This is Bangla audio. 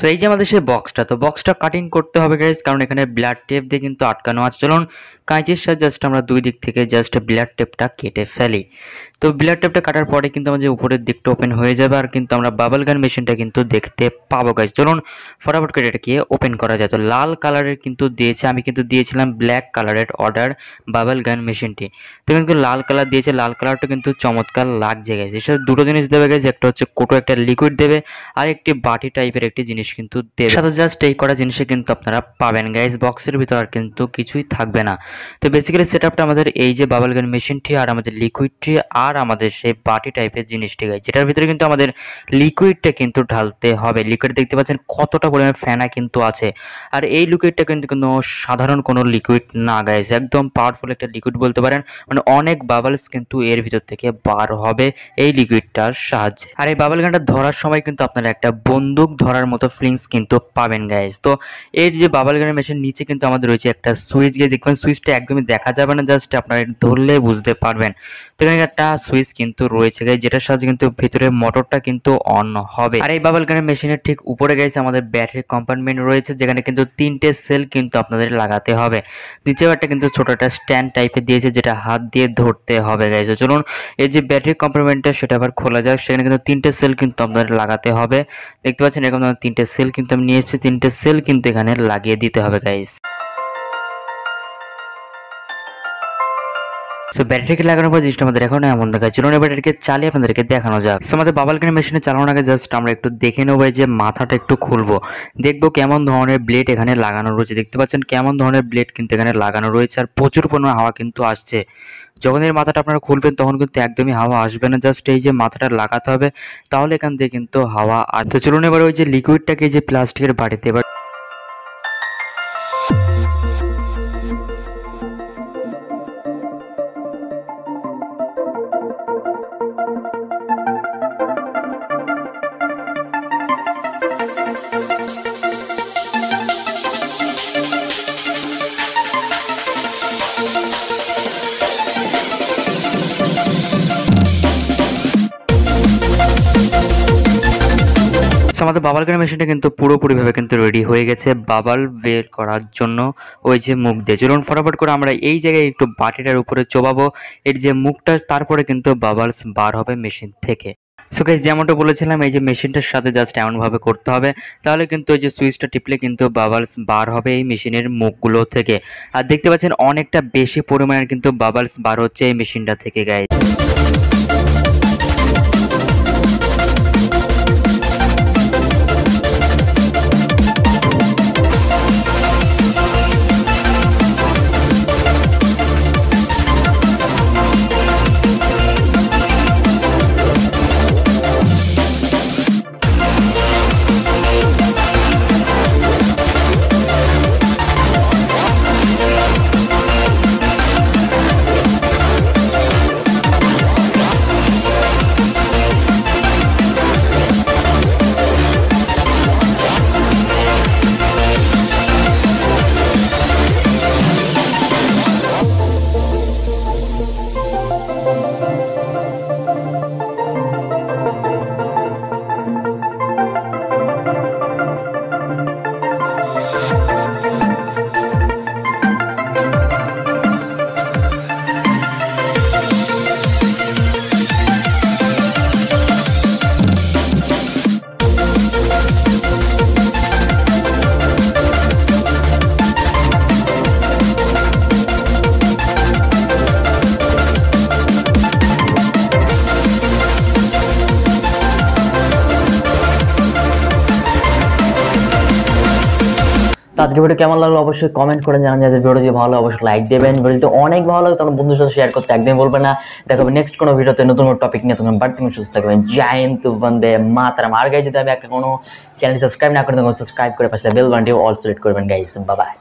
তো এই যে আমাদের সেই বক্সটা, তো বক্সটা কাটিং করতে হবে গাইস, কারণ এখানে ব্লাড টেপ দিয়ে কিন্তু আটকানো আছে। চলুন কাঁচির সাথে জাস্ট আমরা দুই দিক থেকে জাস্ট ব্লাড টেপটা কেটে ফেলি। তো ব্লাড টেপটা কাটার পরে কিন্তু আমাদের উপরের দিকটা ওপেন হয়ে যাবে, আর কিন্তু আমরা বাবল গান মেশিনটা কিন্তু দেখতে পাবো গাইস। চলুন ফটাফট করে এটাকে ওপেন করা যায়। তো লাল কালারের কিন্তু দিয়েছে, আমি কিন্তু দিয়েছিলাম ব্ল্যাক কালারের অর্ডার বাবল গান মেশিনটি। তো কিন্তু লাল কালার দিয়েছে, লাল কালারটা কিন্তু চমৎকার লাগছে গাইস। এর সাথে দুটো জিনিস দেবে গাইস, একটা হচ্ছে কোটো, একটা লিকুইড দেবে, আর একটি বাটি টাইপের একটি জিনিস কিন্তু দেবে। সাথে জাস্ট এই কটা জিনিসে কিন্তু আপনারা পাবেন গাইস। বক্সের ভিতর আর কিন্তু কিছুই থাকবে না। তো বেসিক্যালি সেটআপটা আমাদের এই যে বাবল গান মেশিনটি, আর আমাদের লিকুইডটি, আর আমাদের সেই বাটি টাইপের জিনিসটি গাইস, যেটার ভিতরে কিন্তু আমাদের লিকুইডটা কিন্তু ঢালতে হবে। লিকুইড দেখতে পাচ্ছেন কতটা পরিমাণে ফেনা কিন্তু আছে, আর এই লিকুইডটা কিন্তু কোনো সাধারণ কোনো লিকুইড না গাইস, একদম পাওয়ারফুল একটা লিকুইড বলতে পারেন। মানে অনেক বাবলস কিন্তু এর ভিতর থেকে বার হবে এই লিকুইডটার সাহায্যে। আর এই বাবল গানটা ধরার সময় কিন্তু আপনারা একটা বন্দুক ধরার মতো ফিলিংস কিন্তু পাবেন গাইস। তো এর যে বাবল গানের মেশিন নিচে কিন্তু আমাদের রয়েছে একটা সুইচ গাইস, দেখবেন সুইচটা একদমই দেখা যাবে না, জাস্ট আপনারা ধরলে বুঝতে পারবেন। তো এখানে একটা সুইচ কিন্তু রয়েছে গাইস, যেটার সাহায্যে কিন্তু ভিতরে মোটরটা কিন্তু অন হবে। আর এই বাবল গানের মেশিনের ঠিক উপরে গাইস আমাদের ব্যাটারি কম্পার্টমেন্ট রয়েছে, যেখানে কিন্তু 3টে সেল কিন্তু আপনাদের লাগাতে হবে। নিচেও একটা কিন্তু ছোট একটা স্ট্যান্ড টাইপের দিয়েছে, যেটা হাত দিয়ে ধরতে হবে গাইস। চলুন এই যে ব্যাটারি কম্পার্টমেন্টটা সেটা আবার খোলা যাক। সেখানে কিন্তু 3টে সেল কিন্তু আপনাদের লাগাতে হবে। দেখতে পাচ্ছেন এরকম 3টে সেল কিন্তু আমি নিয়ে এসেছি, 3টে সেল কিন্তু এখানে লাগিয়ে দিতে হবে গাইস। সো ব্যাটারিকে লাগানোর পর জিনিসটা আমাদের এখন এমন দেখায়। চলুন এবার এটাকে চালিয়ে আপনাদেরকে দেখানো যাক। সো আমাদের বাবল গান মেশিনে চালানোর আগে জাস্ট আমরা একটু দেখে নেবো যে মাথাটা একটু খুলবো, দেখবো কেমন ধরনের ব্লেড এখানে লাগানো রয়েছে। দেখতে পাচ্ছেন কেমন ধরনের ব্লেড কিন্তু এখানে লাগানো রয়েছে, আর প্রচুর পরিমাণে হাওয়া কিন্তু আসছে। যখন এর মাথাটা আপনারা খুলবেন তখন কিন্তু একদমই হাওয়া আসবে না, জাস্ট এই যে মাথাটা লাগাতে হবে, তাহলে এখান থেকে কিন্তু হাওয়া আর। তো চলুন এবার ওই যে লিকুইডটাকে যে প্লাস্টিকের বাটিতে এবার আমাদের বাবল গান মেশিনটা কিন্তু পুরোপুরিভাবে কিন্তু রেডি হয়ে গেছে বাবল বের করার জন্য ওই যে মুখ দিয়ে। চলুন ফটাফট করে আমরা এই জায়গায় একটু বাটিটার উপরে চোবাবো এর যে মুখটা, তারপরে কিন্তু বাবলস বার হবে মেশিন থেকে। সো গাইস যেমনটা বলেছিলাম, এই যে মেশিনটার সাথে জাস্ট এমনভাবে করতে হবে, তাহলে কিন্তু ওই যে সুইচটা টিপলে কিন্তু বাবলস বার হবে এই মেশিনের মুখগুলো থেকে। আর দেখতে পাচ্ছেন অনেকটা বেশি পরিমাণের কিন্তু বাবলস বার হচ্ছে এই মেশিনটা থেকে গাইস। আজকে ভিডিও কেমন লাগলো অবশ্যই কমেন্ট করে জানান। যাদের ভিডিও যদি ভালো অবশ্যই লাইক দেবেন। ভিডিও যদি অনেক ভালো লাগে তাহলে বন্ধুদের সাথে শেয়ার করতে একদমই বলবেন না। দেখা হবে নেক্সট কোনো ভিডিওতে নতুন কোনো টপিক নিয়ে। তখন বাড়তি সুস্থ থাকবেন। জয় হিন্দ, বন্দে মাতরম। আর গাইস যদি আমি একটা কোনো চ্যানেল সাবস্ক্রাইব না করে থাকেন সাবস্ক্রাইব করে পাশে বেল বাটনটি অল সিলেক্ট করবেন গাইস। Bye bye.